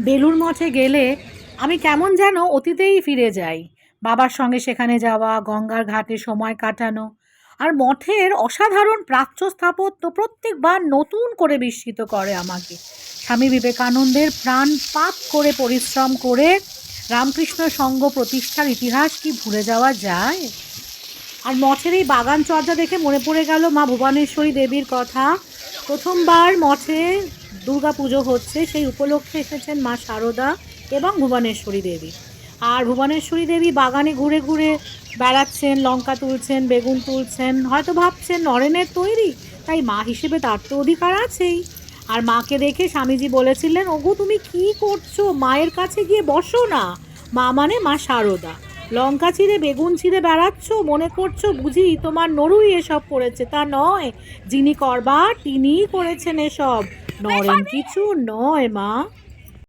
বেলুড় মঠে গেলে আমি কেমন যেন অতীতেই ফিরে যাই। বাবার সঙ্গে সেখানে যাওয়া, গঙ্গার ঘাটে সময় কাটানো, আর মঠের অসাধারণ প্রাচ্য স্থাপত্য প্রত্যেকবার নতুন করে বিস্মিত করে আমাকে। স্বামী বিবেকানন্দের প্রাণপাত করে পরিশ্রম করে রামকৃষ্ণ সংঘ প্রতিষ্ঠার ইতিহাস কি ভুলে যাওয়া যায়? আর মঠের এই বাগান চর্যা দেখে মনে পড়ে গেল মা ভুবনেশ্বরী দেবীর কথা। প্রথমবার মঠে দুর্গা পুজো হচ্ছে, সেই উপলক্ষে এসেছেন মা শারদা এবং ভুবনেশ্বরী দেবী। আর ভুবনেশ্বরী দেবী বাগানে ঘুরে ঘুরে বেড়াচ্ছেন, লঙ্কা তুলছেন, বেগুন তুলছেন, হয়তো ভাবছেন নরেনের তৈরি, তাই মা হিসেবে তার তো অধিকার আছেই। আর মাকে দেখে স্বামীজি বলেছিলেন, ওগো তুমি কি করছো, মায়ের কাছে গিয়ে বসো না। মা মানে মা শারদা। লঙ্কা চিরে বেগুন চিরে বেড়াচ্ছ, মনে করছো বুঝি তোমার নরুই এসব করেছে? তা নয়, যিনি করবার তিনিই করেছেন এসব, নরেন কিছু নয় মা।